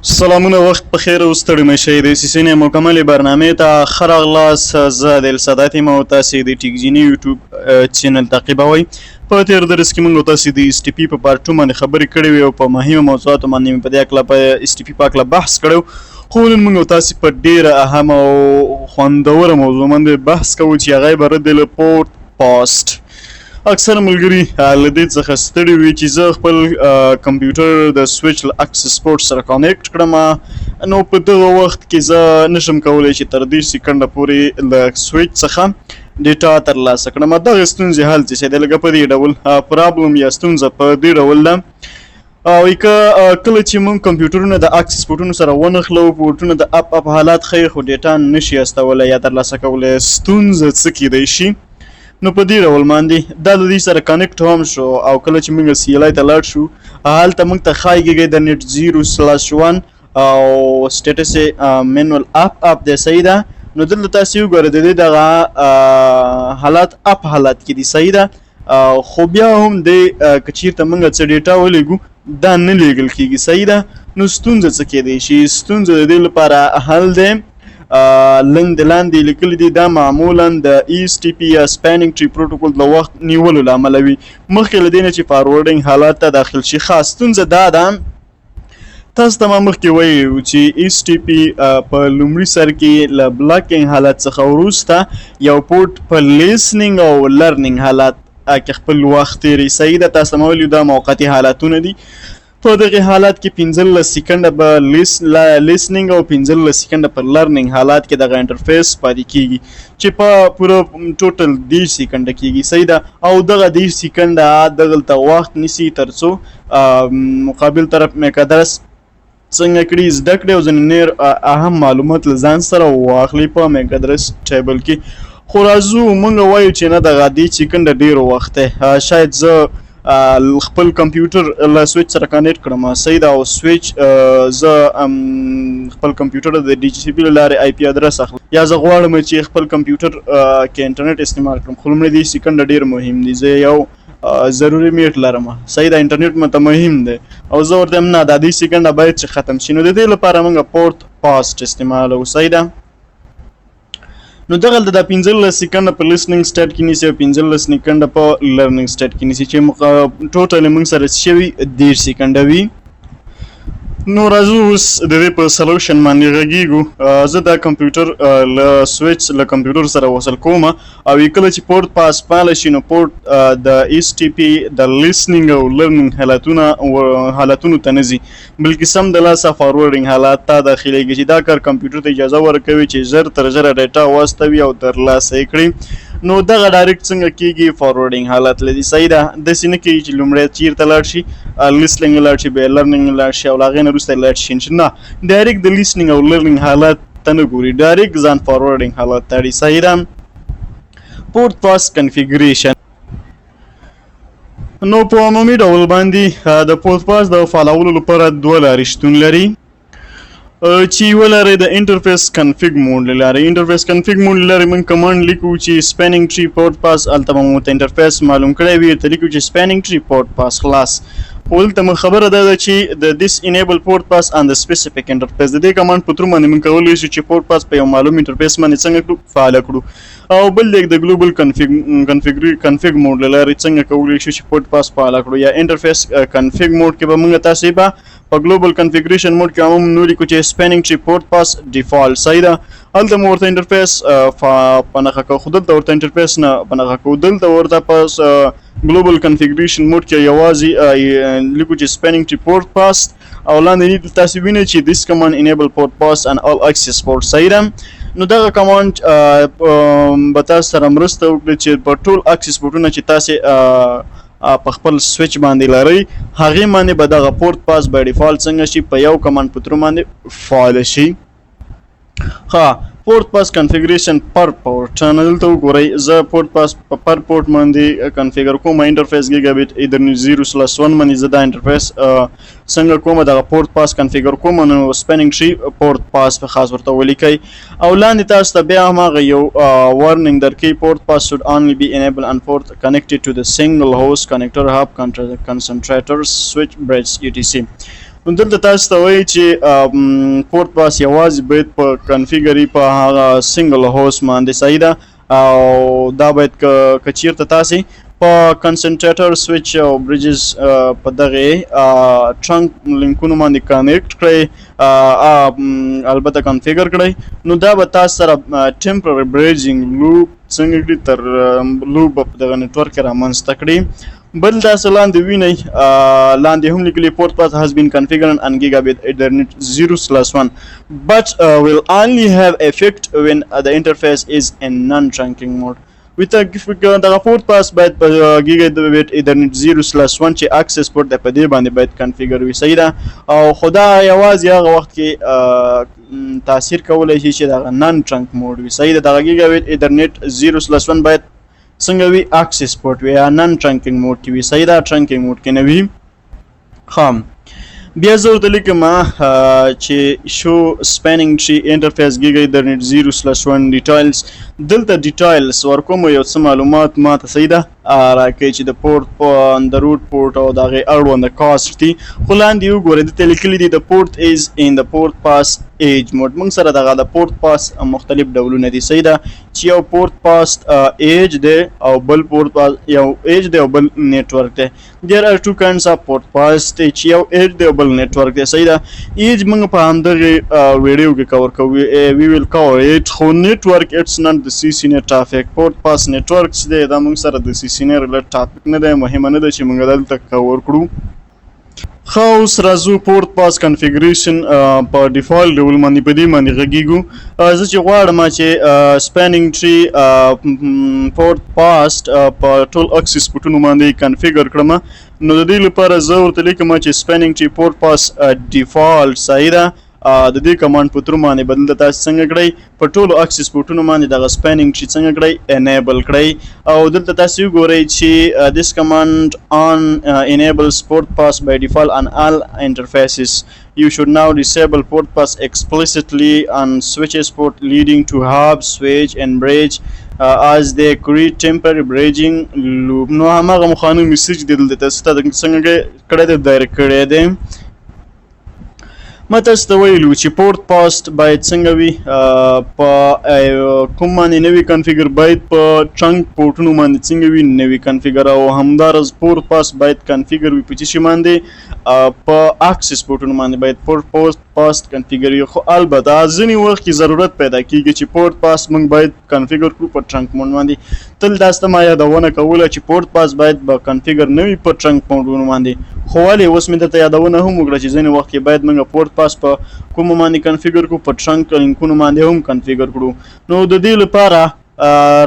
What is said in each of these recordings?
سلامونه وخت په خیر او ستړي مشئ د CCNA مکملې برنامې ته ښه راغلاست. زه د السادات یم او تاسې د TekGenei یوټیوب چینل تعقیبوئ. په تېر درس کې موږ تاسې د STP په پارت 2 باندې خبرې کړې وې او په مهمو موضوعاتو باندې مې په دې هکله په STP په هکله بحث کړی، خو نن موږ تاسې په ډېره اهمه او خوندوره موضوع باندې بحث کوو چې هغه یې به رد له PortFast. اکثر ملګري له دې څخه ستړي وي چې زه خپل کمپیوټر د سویچ له اکسس پورټ سره کانیکټ کړم، نو په دغه وخت کې زه نشم کولی چې تر 30 سکنډه پورې له سویچ څخه ډیټا ترلاسه کړم. دغه ستونزې حل چې دی لکه په دې ډول پرابلم یا ستونزه په دې ډول ده، او کله چې موږ کمپیوټرونه د اکسس پورټونو سره ونښلو، پورټونه د اپ حالات ښیي خو ډیټا نشي استولی یا ترلاسه کولی، ستونزه څه کیدی شي؟ نو په دې ډول باندې دا د دې سره کنیکټ هم شو، او کله چې موږ CLI ته لاړ شو هلته موږ ته ښایي کېږي د نت 0/1 او سټیټس یې مینول اپ دی، صحیح ده. نو دلته تاسې وګورئ د دې دغه حالات اپ حالات کې دي، صحیح ده، خو بیا هم دی که چېرته موږ څه ډیټا ولیږو دا نه لیږل کېږي، صحیح ده. نو ستونزه څه کیدی شي؟ ستونزه د دې لپاره حل دی لاندې لیکلي دي. دا معمولا د STP یا سپیننګ ټری پروتوکول د وخت نیولو له امله وي، مخکې له دې نه چې فارورډینګ حالات ته داخل شي. خاص ستونزه دا ده، تاسو ته ما مخکې ویلي چې STP په لومړي سر کې له بلاکینګ حالت څخه وروسته یو پورټ په لیسنینګ او لرنینګ حالات کې خپل وخت تېروي، صحیح ده. تاسو ته ما ویلي دا موقتي حالتونه دي. په دغه حالات کې 15 سکنډه به لیسنینګ او 15 سکنډه په لرنینګ حالات کې دغه انټرفیس پاتې کیږي چې په پوره ټوټل 30 سکنډه کیږي، صحیح ده. او دغه 30 سکنډه دغلته وخت نیسي ترڅو مقابل طرف میکادرس څنګه کړي زده کړي او ځینې نور اهم معلومات له ځان سره واخلي په میکادرس ټیبل کې. خو راځو موږ وایو چې نه دغه 30 سکنډه ډېر وخت دی، شاید زه خپل کمپیوټر له سویچ سره کنیکټ کړم، صحیح ده، او سویچ زه خپل کمپیوټر د DHCP له لارې IP ادرس اخلم، یا زه غواړم چې خپل کمپیوټر کې انټرنیټ استعمال کړم، خو لومړی 30 سکنډه ډېر مهم دي. زه یو ضروري میټ لرم، صحیح ده، انټرنیټ ماته مهم دی، او زه ورته نه دا 30 سکنډه باید چې ختم شي. نو د دې لپاره موږ PortFast استعمالوو، صحیح ده. نو دغلته دا 15 سکنډه په لیسنینګ سټیټ کې نیسي او 15 سکنډه په لرنینګ سټیټ کې نیسي چې ټوټل موږ سره شوي 30 سکنډه وي. نو راځو اوس د دې په سلوشن باندې غږیږو. زه دا کمپیوټر له سویچ له کمپیوټر سره وصل کوم، او کله چې PortFast فعال شي نو پورټ د STP د لیسنینګ او لرنینګ حالتونو ته نه ځي، بلکې سم د لاسه فارورډینګ حالات ته داخلیږي چې دا کار کمپیوټر ته اجازه ورکوي چې ژر تر ژره ډیټا واستوي او ترلاسه یې کړي. نو دغه ډایرکټ څنګه کیږي؟ فارورډینګ حالت لري، صحیح ده. داسې نه کیږي چې لومړی چیرته لاړ شي لیسنینګ لاړ شي بیا لرنینګ لاړ شي او له هغې نه وروسته لاړ شي، نه، ډایرکټ د لیسنینګ او لرنینګ حالات ته نه ګوري، ډایرکټ ځان فارورډینګ حالات ته اړي، صحیح ده. PortFast کنفیګریشن. نو په عمومي ډول باندې د PortFast د فعالولو لپاره دوه لارې شتون لري چې یوه لاره د انټرفیس کنفیګ موډ له لارې. انټرفیس کنفیګ موډ له لارې موږ کمانډ لیکو چې سپیننګ ټری PortFast، هلته به مو ته انټرفیس معلوم کړی وي، ته لیکو چې سپیننګ ټری PortFast خلاص. خو دلته مو خبره دا ده چې د this enable PortFast and the specific interface، د دې کمانډ په تر باندې موږ کولی شو چې PortFast په یو معلوم انټرفیس باندې څنګه کړو؟ فعاله کړو. او بل لیک د ګلوبل کنفیګ موډ له لارې څنګه کولی شو چې PortFast فعاله کړو، یا انټرفیس کنفیګ موډ کې به موږ تاسې به په ګلوبل کنفیګریشن موډ کې عموم نو لیکو چې سپیننګ ټری PortFast ډیفالټ، صحیح ده. هلته مو ورته انټرفیس په نښه کوو، خو دلته ورته انټرفیس نه په نښه کوو، دلته ورته په ګلوبل کنفیګریشن موډ کې یوازې لیکو چې سپیننګ ټری PortFast، او لاندې تاسې وینئ چې this command enable PortFast and all access ports، صحیح ده. نو دغه کمانډ به تاسو سره مرسته وکړي چې په ټول اکسس پورټونه چې تاسې په خپل سویچ باندې لرئ هغې باندې به دغه PortFast by default څنګه شي؟ په یو کمانډ په تر باندې فعال شي. ښه، PortFast کنفیګریشن پر پورټ، دلته وګورئ زه PortFast په پر پورټ باندې کنفیګر کوم انټرفیس ګیګابیټ ایدر 0/1 باندې زه دا انټرفیس څنګه کوم؟ دغه PortFast کنفیګر کوم، نو سپیننګ ټری PortFast په خاص ورته ولیکئ، او لاندې تاسو ته بیا هماغه یو وارنینګ درکوي PortFast should only be enabled and port connected to the single host connector hub concentrators switch bridge etc. نو دلته تاسو ته وایي چې پورت پاس یوازې باید په کنفیګري په هغه سنګل هوست باندې صحیح ده او دا باید که چیرته تاسې په کنسنټریټر سویچ او بریجز په دغه ټرنک لینکونو باندې کانیکټ کړئ البته کنفیګر کړئ نو دا به تاسو سره ټمپرري بریجینګ لوپ څنګه کړي تر لوپ په دغه نیټورک کې رامنځته کړي بل تاسو لاندې وینئ لاندې هم لیکلي پورت پاس has been configured on gigabit ethernet 0/1 but will only have effect when the interface is in non-trunking mode with the port pass باید په gigabit ethernet 0/1 چې access port د په دې باندې باید کنفیګر وي صحیح ده او خدا یوازې هغه وخت کې تاثیر کولی شي چې دغه نن ټرنک موډ وي صحیح ده دغه gigabit ethernet 0/1 باید څنګه وي access port وي یا نن ټرنکینګ موډ کې وي صحیح ده ټرنکینګ موډ کې نه وي خام بیا زه ورته لیکم چې شو سپینینګ ټری انټرفیس ګیګا ایترنیټ 0/1 ډیټیلز دلته ډیټیلز ورکوم یو څه معلومات ماته صحیح ده راکوي چې د پورت د روټ پورت او د هغې اړوند کاسټ دي خو لاندې وګورئ دلته لیکلي دي د پورت از ان د پورت پاس ایج موډ موږ سره دغه د پورت پاس مختلف ډولونه دي صحیح ده چې یو پورت پاس ایج دی او بل پورت پاس یو ایج دی او بل نیټورک دی there are two kinds of port pass چې یو ایج دی او بل نیټورک دی صحیح ده ایج موږ په همدغه ویډیو کې کور کوو we will cover it خو نیټورک it's not the CCNA traffic port pass نیټورک چې دی دا موږ سره د CCNA ریلیټ ټاپک نه دی مهمه نه ده چې موږ دلته کور کړو خو اوس راځو پورت پاس کنفیګریشن په ډیفالټ ډول باندې په دې باندې غږیږو زه چې غواړم چې سپینینګ ټری پورت پاس په ټول اکسس پورټونو باندې کنفیګر کړم نو د دې لپاره زه ورته لیکم چې سپینینګ ټری پورت پاس ډیفالټ صحیح ده د دې کمانډ په تر باندې بدل د تاسو څنګه کړئ په ټولو اکسس پورټونو باندې دغه سپینینګ ټری څنګه کړئ انیبل کړئ او دلته تاسو وګورئ چې this command on enables port pass by default on all interfaces you should now disable port pass explicitly on switches port leading to hub switch and bridge as they create temporary bridging loop نو هغه مخانه میسج دلته تاسو ته څنګه کړئ د دایر کړئ دی ما تاسو ته ویلو چې پورت پاس باید څنګه وي په کوم باندې نوی کنفیګر باید په ټرنک پورټونو باندې څنګه وي نوی کنفیګر او همدارس پورت پاس باید کنفیګر وي په څه شي باندې په اکسس پورټونو باندې باید پورت پاس کنفیګر وي خو البته ځینې وخت کې ضرورت پیدا کیږي چې پورت پاس موږ باید کنفیګر کړو په ټرنک موډ باندې تل داسته ما یادونه کوله چې پورت پاس باید به کنفیګر نه وي په ټرنک موډونو باندې خو ولې اوس مې درته یادونه هم وکړه چې ځینې وخت کې باید موږ پورت پاس په کوم باندې کنفیګر کړو په ټرنک لینکونو باندې هم کنفیګر کړو نو د دې لپاره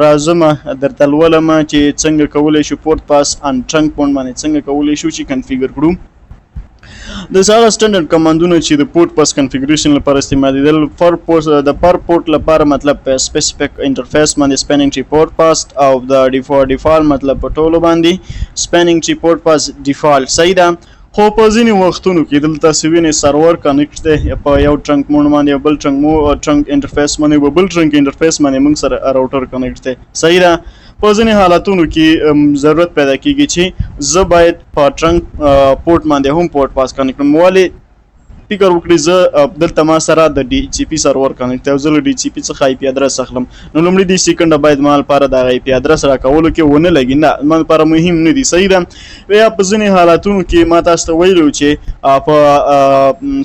راځم درته لولم چې څنګه کولی شو پورت پاس ان ټرنک پوینټ باندې څنګه کولی شو چې کنفیګر کړو د هغه سټانډرډ کمانډونه چې د پورت پاس کنفیګریشن لپاره استعمالیدل د پر پورت لپاره مطلب په سپیسیفیک انټرفیس باندې سپینینګ ټری پورت پاس او د ډیفالټ مطلب په ټولو باندې سپینینګ ټری پورت پاس ډیفالټ صحیح ده خو په ځینې وختونو کې دلته سوینې سرور کنیکټ دی په یو ټرنک موډ باندې بل ټرنک انټرفیس باندې بل ټرنک انټرفیس باندې موږ سره راوټر کنیکټ دی صحیح ده په ځینې حالتونو کې ضرورت پیدا کیږي چې زه باید په ټرنک پورټ باندې هم پورت پاس کنیکټ کړم ولې فکر وکړئ زه دلته ما سره د ډي ایچ پی سرور کنیکټ دی او زه له ډي ایچ پی څخه آی پی ادرس اخلم نو لومړی دې سیکنډه باید ما لپاره د آی پی ادرس راکولو کې ونه لګي نه ما لپاره مهم نه دي صحیح ده یا په ځینې حالتونو کې ما تاسو ته ویلو چې په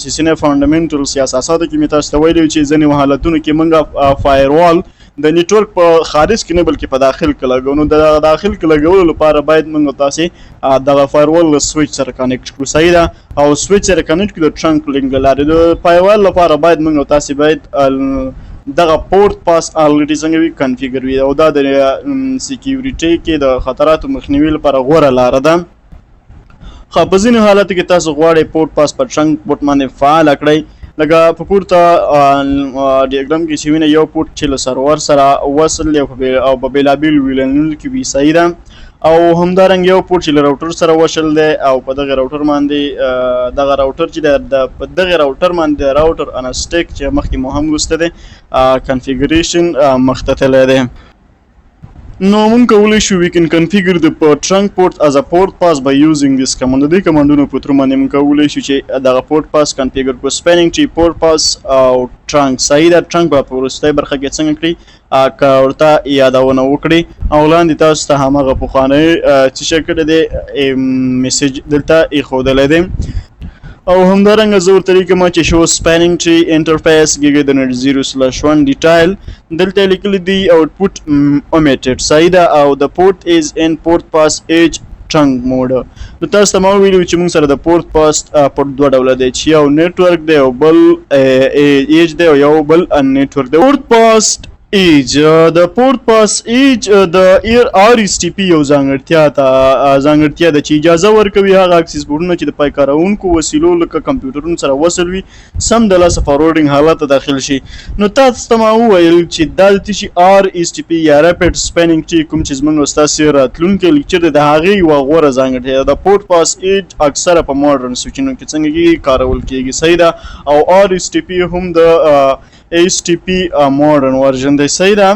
CCNA فانډامنټلز یا اساساتو کې مې تاسو ته ویلو چې ځینې حالتونو کې موږ فایروال د نیټورک په خارج کې نه بلکې په داخل کې لګو نو د داخل کې لګولو لپاره باید موږ تاسې دغه فایروال له سویچ سره کنیکټ کړو صحیح ده او سویچ سره کنیکټ کړو د ټرنک لینک له لارې د فایروال لپاره باید موږ تاسې باید دغه پورت پاس الریډي څنګه وي کنفیګر وي او دا د سکیورټي کې د خطراتو مخنیوي لپاره غوره لاره ده خو په ځینې حالاتو کې تاسو غواړئ پورت پاس په ټرنک پورټ باندې فعال کړئ لکه په پورته ډیاګرام کې چې وینئ یو پورټ چې له سرور سره وصل دی او په بېلابېلو ویلنونو کې وي صحیح ده او همدارنګه یو پورټ چې له راوټر سره وصل دی او په دغه راوټر باندې دغه راوټر چې د په دغه راوټر باندې راوټر انسټیک چې مخکې مو هم لوسته دی کنفیګریشن مخته تللی دی نو مونږ کولی شو we can configure the trunk port as a port pass by using this command. د دې کمانډونو په تر باندې مونږ کولی شو چې دغه port pass configure کو spanning tree port pass او trunk. صحیح ده trunk به په وروستۍ برخه کې څنګه کړي که ورته یادونه وکړي او لاندې تاسو ته هماغه پخوانی څه شی کړی دی میسیج دلته ایښودلی دی او همدارنګه زه ورته لیکم چې شو سپیننګ ټری انټرفیس ګیګا د نت 0/1 ډیټایل دلته لیکلی دی آوټپوټ اومیټډ صحیح ده او د پورت از ان پورت پاس ایج ټرنک موډ. نو تاسو ته ما ویلي چې موږ سره د پورت پاس پورت دوه ډوله دی چې یو نیټورک دی او بل ایج دی او یو بل ان نیټورک دی. پورت پاس ایج د پورت پاس ایج د RSTP یو ځانګړتیا ده چې اجازه ورکوي هغه اکسس بورډونه چې د پای کاروونکو وسیلو لکه کمپیوټرونو سره وصل وي سم د لاسه فارورډینګ حالت ته داخل شي. نو تاسو ته ما وویل چې دا د شي RSTP یا ریپډ سپیننګ ټری کوم چې زموږ استاد راتلونکي لیکچر د هغې یوه غوره ځانګړتیا ده. د پورت پاس ایج اکثره په ماډرن سویچونو کې څنګه کارول کیږي صحیح ده او RSTP هم د HTTP modern version دی صحیح ده.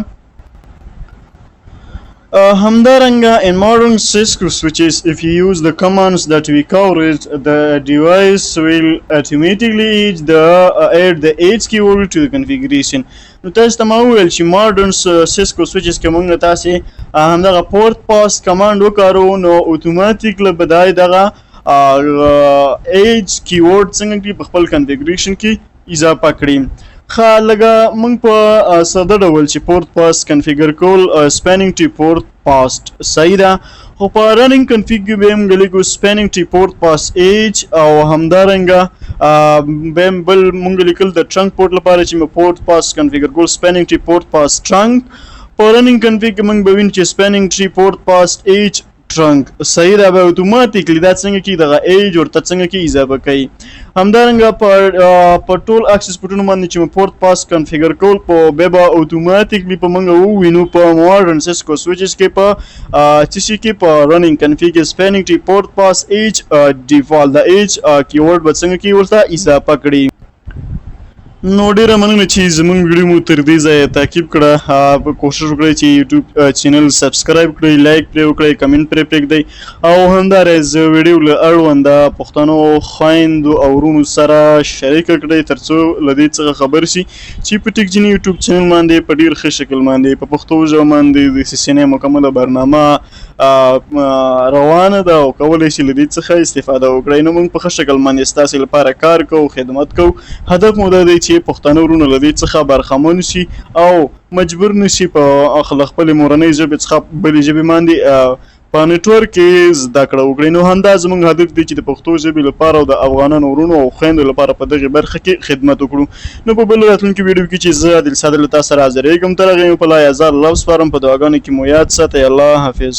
همدارنګه in modern Cisco switches if you use the commands that we covered the device will automatically add the H keyword to the configuration. نو تاسو ته ما وویل چې modern Cisco switches کې موږ تاسې همدغه port pass command وکارو نو اتوماتیک له بدای دغه H keyword څنګه کې په خپل configuration کې اضافه کړي. لکه موږ په ساده ډول چې پورت پاس کنفیګر کول سپیننګ ټری پورت پاس صحیح ده خو په رننګ کنفیګ کې به موږ لیکو سپیننګ ټری پورت پاس ایج او همدارنګه به بل موږ لیکل د ټرنک پورت لپاره چې پورت پاس کنفیګر کول سپیننګ ټری پورت پاس ټرنک. په رننګ کنفیګ کې موږ به وینو چې سپیننګ ټری پورت پاس ایج ټرنک صحیح ده به اتوماتیکلی دا څنګه کې دغه ایج ورته څنګه کې اضافه کوي. همدارنګه په ټول اکسس پورټونو باندې چې پورت پاس کنفیګر کول په به اتوماتیکلی په موږ ووینو په ماډرن سیسکو سویچز کې په څه شي کې په رننګ کنفیګ سپیننګ ټری پورت پاس ایج ډیفالت د ایج کیورډ به څنګه کې ورته اضافه کړي. نو ډیره مننه چې زموږ ویډیو مو تر دې ځایه تعقیب کړه. کوشش وکړئ چې یوټیوب چینل سبسکرایب کړئ لایک پرې وکړئ کمنټ پرې پرېږدئ او همداراز ویډیو له اړونده پښتنو خویندو او ورونو سره شریکه کړئ تر څو له دې څخه خبر شي چې په ټیکجنی یوټیوب چینل باندې په ډیر ښه شکل باندې په پښتو ژبه باندې د CCNA مکمله برنامه روانه ده او کولی شي له دې څخه استفاده وکړئ. نو موږ په ښه شکل باندې ستاسې لپاره کار کوو خدمت کوو. هدف مو دا دی چې پښتانه ورونه له دې څخه برخمن شي او مجبور نشي په خپلې مورنۍ ژبې څخه بلې ژبې باندې په نیټورک کې زده کړه وکړي. نو همدا زموږ هدف دی چې د پښتو ژبې لپاره او د افغانانو ورونو او خویندو لپاره په دغې برخه کې خدمت وکړو. نو په بل راتلونکي ویډیو کې چې زه عادل صادق له تاسو سره حاضرېږم تر هغې مو په لا یزال لفظ سپارم په دعاګانو کې مو یاد ساتئ. الله حافظ.